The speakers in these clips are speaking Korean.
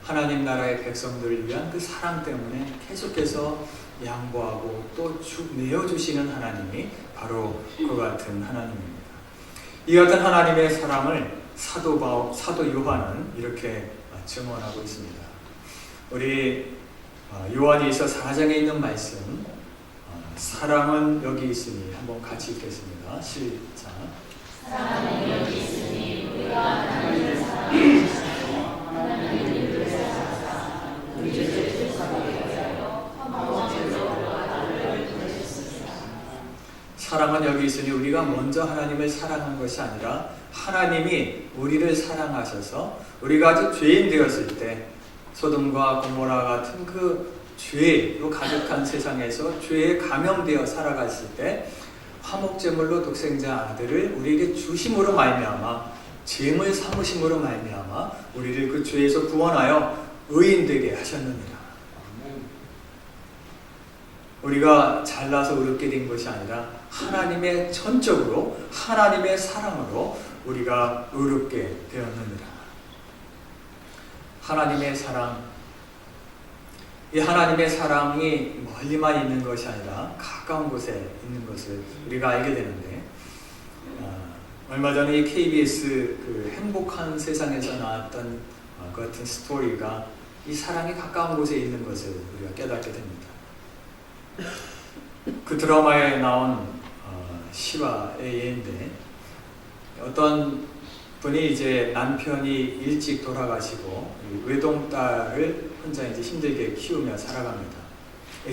하나님 나라의 백성들을 위한 그 사랑 때문에 계속해서 양보하고 또 내어주시는 하나님이 바로 그 같은 하나님입니다. 이 같은 하나님의 사랑을 사도 요한은 이렇게 증언하고 있습니다. 우리 요한일서 4장에 있는 말씀, 사랑은 여기 있으니 한번 같이 읽겠습니다. 시작. 사랑은 여기 있으니 우리가 하나님을 사랑하였으며 하나님이 우리를 사랑하사 우리 죄를 사하게 하여 한 번째로 그와 나를 보내셨습니다. 사랑은 여기 있으니 우리가 먼저 하나님을 사랑한 것이 아니라 하나님이 우리를 사랑하셔서 우리가 아직 죄인 되었을 때 소돔과 고모라 같은 그 죄로 가득한 세상에서 죄에 감염되어 살아갔을 때 화목제물로 독생자 아들을 우리에게 주심으로 말미암아 죄물 삼으심으로 말미암아 우리를 그 죄에서 구원하여 의인되게 하셨느니라. 우리가 잘나서 의롭게 된 것이 아니라 하나님의 전적으로 하나님의 사랑으로 우리가 의롭게 되었느니라. 하나님의 사랑, 이 하나님의 사랑이 멀리만 있는 것이 아니라 가까운 곳에 있는 것을 우리가 알게 되는데, 얼마 전에 이 KBS 그 행복한 세상에서 나왔던 그 같은 스토리가 이 사랑이 가까운 곳에 있는 것을 우리가 깨닫게 됩니다. 그 드라마에 나온 실화의 예인데, 어떤 분이 이제 남편이 일찍 돌아가시고 외동딸을 혼자 이제 힘들게 키우며 살아갑니다.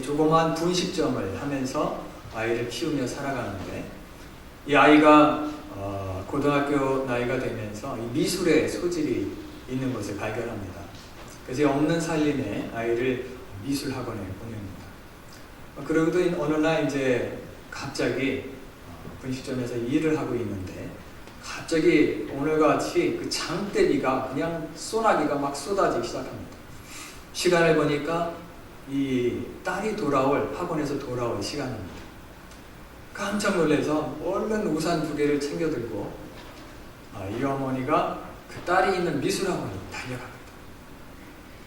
조그만 분식점을 하면서 아이를 키우며 살아가는데, 이 아이가 고등학교 나이가 되면서 이 미술에 소질이 있는 것을 발견합니다. 그래서 없는 살림에 아이를 미술학원에 보냅니다. 그러고도 어느 날 이제 갑자기 분식점에서 일을 하고 있는데 갑자기 오늘같이 그 장대비가 그냥 소나기가 막 쏟아지기 시작합니다. 시간을 보니까 이 딸이 학원에서 돌아올 시간입니다. 깜짝 놀라서 얼른 우산 2개를 챙겨 들고 이 어머니가 그 딸이 있는 미술학원에 달려갑니다.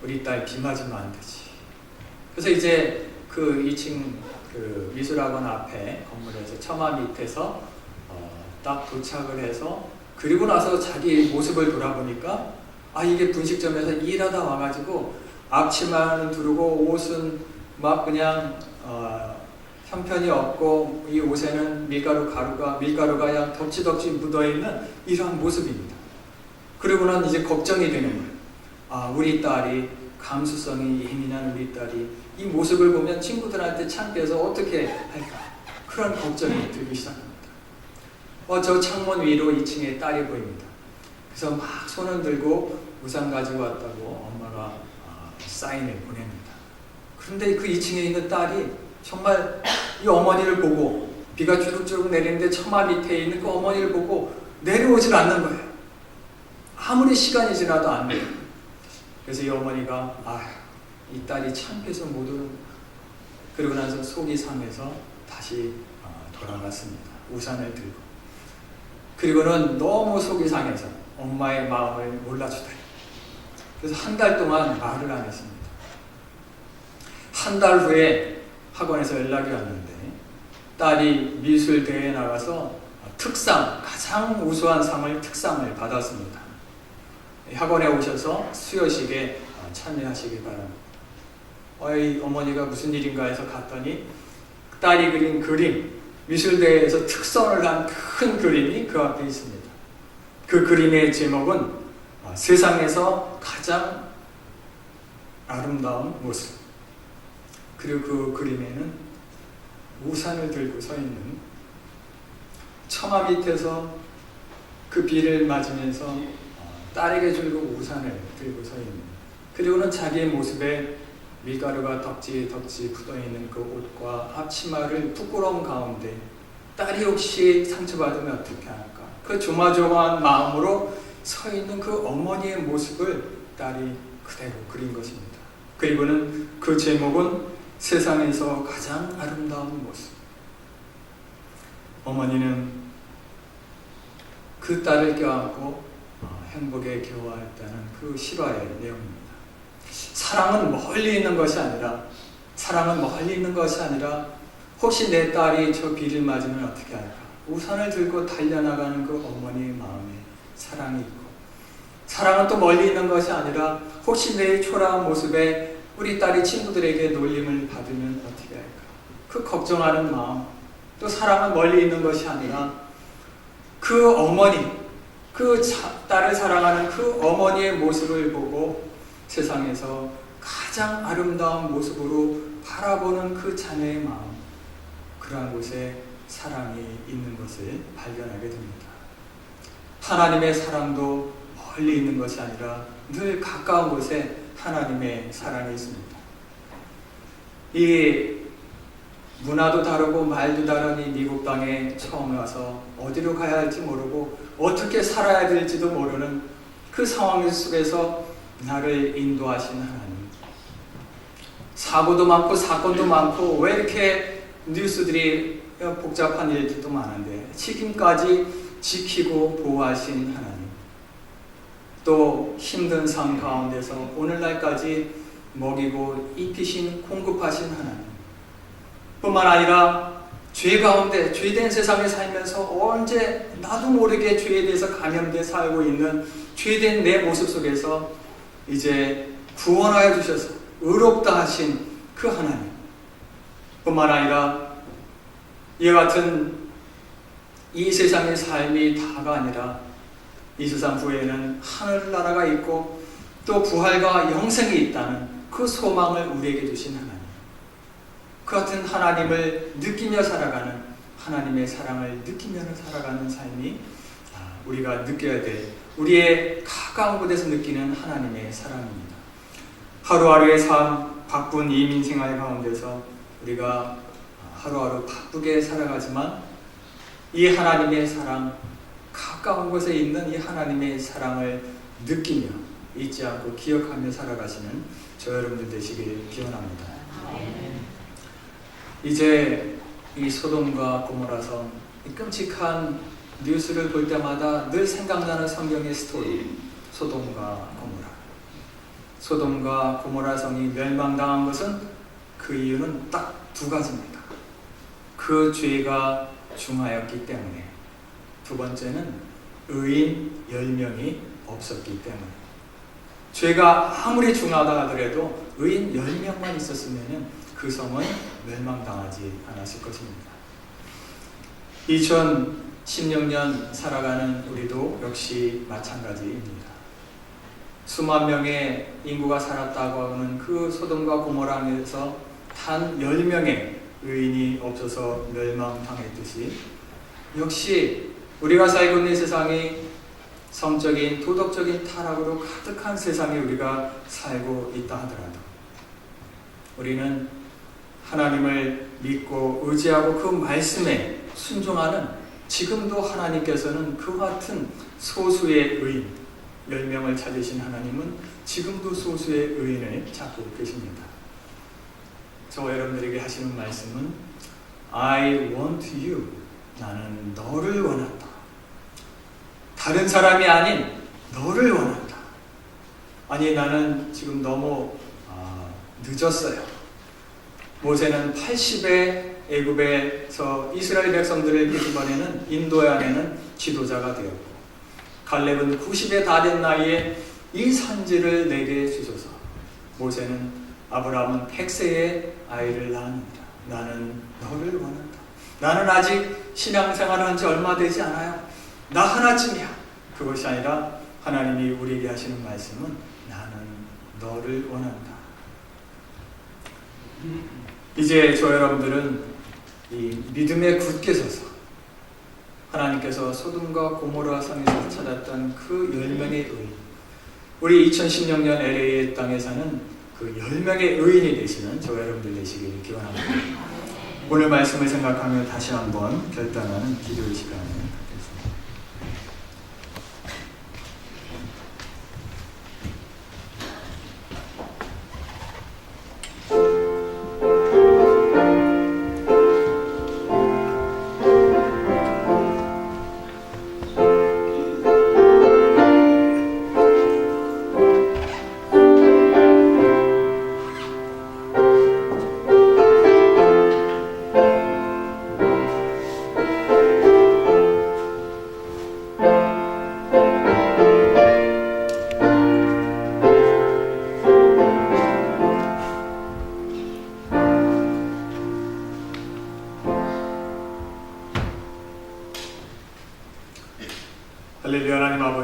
우리 딸 비 맞으면 안 되지. 그래서 이제 그 2층 그 미술학원 앞에 건물에서 처마 밑에서 딱 도착을 해서, 그리고 나서 자기 모습을 돌아보니까 이게 분식점에서 일하다 와가지고 앞치마는 두르고 옷은 막 그냥 형편이 없고 이 옷에는 밀가루가 그냥 덕지덕지 묻어있는 이러한 모습입니다. 그리고는 이제 걱정이 되는 거예요. 우리 딸이, 감수성이 예민한 우리 딸이 이 모습을 보면 친구들한테 창피해서 어떻게 할까, 그런 걱정이 들기 시작합니다. 저 창문 위로 2층에 딸이 보입니다. 그래서 막 손을 들고 우산 가지고 왔다고 엄마가 사인을 보냅니다. 그런데 그 2층에 있는 딸이 정말 이 어머니를 보고, 비가 주룩주룩 내리는데 처마 밑에 있는 그 어머니를 보고 내려오질 않는 거예요. 아무리 시간이 지나도 안 돼요. 그래서 이 어머니가 이 딸이 창피해서 못 오는, 그러고 나서 속이 상해서 다시 돌아갔습니다. 우산을 들고. 그리고는 너무 속이 상해서 엄마의 마음을 몰라주다니. 그래서 한 달 동안 말을 안 했습니다. 한 달 후에 학원에서 연락이 왔는데 딸이 미술대회에 나가서 가장 우수한 특상을 받았습니다. 학원에 오셔서 수여식에 참여하시기 바랍니다. 어머니가 무슨 일인가 해서 갔더니 딸이 그린 그림, 미술대회에서 특선을 한 큰 그림이 그 앞에 있습니다. 그 그림의 제목은 세상에서 가장 아름다운 모습. 그리고 그 그림에는 우산을 들고 서 있는, 처마 밑에서 그 비를 맞으면서 딸에게 주려고 우산을 들고 서 있는, 그리고는 자기의 모습에 밀가루가 덕지 묻어있는 그 옷과 앞치마를 부끄러운 가운데 딸이 혹시 상처받으면 어떻게 할까, 그 조마조마한 마음으로 서 있는 그 어머니의 모습을 딸이 그대로 그린 것입니다. 그리고는 그 제목은 세상에서 가장 아름다운 모습. 어머니는 그 딸을 껴안고 행복에 겨워했다는 그 실화의 내용입니다. 사랑은 멀리 있는 것이 아니라 혹시 내 딸이 저 비를 맞으면 어떻게 할까? 우산을 들고 달려나가는 그 어머니의 마음에 사랑이 있고, 사랑은 또 멀리 있는 것이 아니라 혹시 내 초라한 모습에 우리 딸이 친구들에게 놀림을 받으면 어떻게 할까? 그 걱정하는 마음. 또 사랑은 멀리 있는 것이 아니라 그 어머니, 딸을 사랑하는 그 어머니의 모습을 보고 세상에서 가장 아름다운 모습으로 바라보는 그 자녀의 마음, 그러한 곳에 사랑이 있는 것을 발견하게 됩니다. 하나님의 사랑도 멀리 있는 것이 아니라 늘 가까운 곳에 하나님의 사랑이 있습니다. 이 문화도 다르고 말도 다른 이 미국 땅에 처음 와서 어디로 가야 할지 모르고 어떻게 살아야 될지도 모르는 그 상황 속에서 나를 인도하신 하나님. 사고도 많고 사건도 많고 왜 이렇게 뉴스들이 복잡한 일들도 많은데 책임까지 지키고 보호하신 하나님. 또 힘든 삶 가운데서 오늘날까지 먹이고 입히신 공급하신 하나님. 뿐만 아니라 죄 가운데 죄된 세상에 살면서 언제 나도 모르게 죄에 대해서 감염돼 살고 있는 죄된 내 모습 속에서 이제 구원하여 주셔서 의롭다 하신 그 하나님. 뿐만 아니라 이와 같은 이 세상의 삶이 다가 아니라 이 세상 후에는 하늘나라가 있고 또 부활과 영생이 있다는 그 소망을 우리에게 주신 하나님. 그 같은 하나님을 느끼며 살아가는, 하나님의 사랑을 느끼며 살아가는 삶이 우리가 느껴야 될, 우리의 가까운 곳에서 느끼는 하나님의 사랑입니다. 하루하루의 삶, 바쁜 이민 생활 가운데서 우리가 하루하루 바쁘게 살아가지만 이 하나님의 사랑, 가까운 곳에 있는 이 하나님의 사랑을 느끼며 잊지 않고 기억하며 살아가시는 저 여러분들 되시길 기원합니다. 이제 이 소돔과 고모라성, 이 끔찍한 뉴스를 볼 때마다 늘 생각나는 성경의 스토리, 소돔과 고모라. 소돔과 고모라성이 멸망당한 것은 그 이유는 딱 두 가지입니다. 그 죄가 중하였기 때문에, 두 번째는 의인 10명이 없었기 때문에. 죄가 아무리 중하다 하더라도 의인 10명만 있었으면 그 성은 멸망당하지 않았을 것입니다. 2016년 살아가는 우리도 역시 마찬가지입니다. 수만 명의 인구가 살았다고 하는 그 소돔과 고모라에서 단 10명의 의인이 없어서 멸망당했듯이, 역시 우리가 살고 있는 세상이 성적인, 도덕적인 타락으로 가득한 세상에 우리가 살고 있다 하더라도 우리는 하나님을 믿고 의지하고 그 말씀에 순종하는, 지금도 하나님께서는 그와 같은 소수의 의인, 10명을 찾으신 하나님은 지금도 소수의 의인을 찾고 계십니다. 저 여러분들에게 하시는 말씀은 I want you, 나는 너를 원한다. 다른 사람이 아닌 너를 원한다. 아니, 나는 지금 너무 늦었어요. 모세는 80에 애굽에서 이스라엘 백성들을 끄집어내는 인도양에는 지도자가 되었고, 갈렙은 90에 다 된 나이에 이 산지를 내게 주소서. 모세는 아브라함은 100세에 아이를 낳았느니라. 나는 너를 원한다. 나는 아직 신앙생활을 한 지 얼마 되지 않아요. 나 하나쯤이야. 그것이 아니라 하나님이 우리에게 하시는 말씀은 나는 너를 원한다. 이제 저 여러분들은 이 믿음에 굳게 서서 하나님께서 소돔과 고모라 성에서 찾았던 그 10명의 의인, 우리 2016년 LA 땅에 사는 그 10명의 의인이 되시는 저 여러분들 되시길 기원합니다. 오늘 말씀을 생각하며 다시 한번 결단하는 기도의 시간을 갖겠습니다.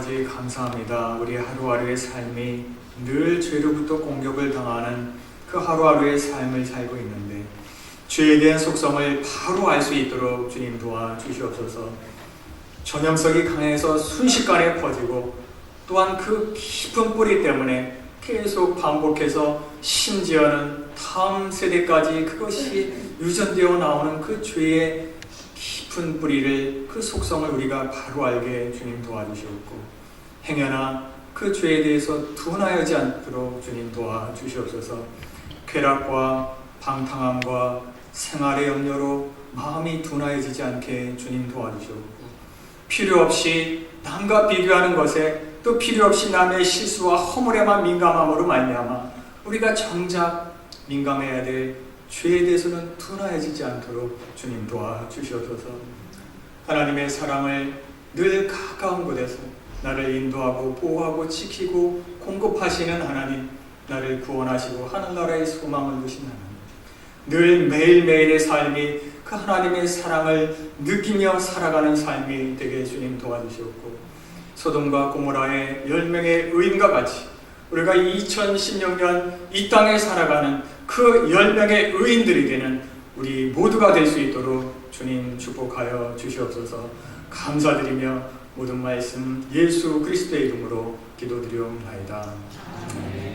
아버지 감사합니다. 우리 하루하루의 삶이 늘 죄로부터 공격을 당하는 그 하루하루의 삶을 살고 있는데 죄에 대한 속성을 바로 알 수 있도록 주님 도와주시옵소서. 전염성이 강해서 순식간에 퍼지고 또한 그 깊은 뿌리 때문에 계속 반복해서 심지어는 다음 세대까지 그것이 유전되어 나오는 그 죄의 깊은 뿌리를, 그 속성을 우리가 바로 알게 주님 도와주시옵고, 행여나 그 죄에 대해서 둔하여지 않도록 주님 도와주시옵소서. 쾌락과 방탕함과 생활의 염려로 마음이 둔하여지지 않게 주님 도와주시옵고, 필요 없이 남과 비교하는 것에 또 필요 없이 남의 실수와 허물에만 민감함으로 말미암아 우리가 정작 민감해야 될 죄에 대해서는 둔하여지지 않도록 주님 도와주시옵소서. 하나님의 사랑을 늘 가까운 곳에서 나를 인도하고 보호하고 지키고 공급하시는 하나님, 나를 구원하시고 하늘나라의 소망을 주신 하나님, 늘 매일매일의 삶이 그 하나님의 사랑을 느끼며 살아가는 삶이 되게 주님 도와주시옵고, 소돔과 고모라의 10명의 의인과 같이 우리가 2016년 이 땅에 살아가는 그 10명의 의인들이 되는 우리 모두가 될 수 있도록 주님 축복하여 주시옵소서. 감사드리며 모든 말씀 예수 그리스도의 이름으로 기도드리옵나이다. 아멘.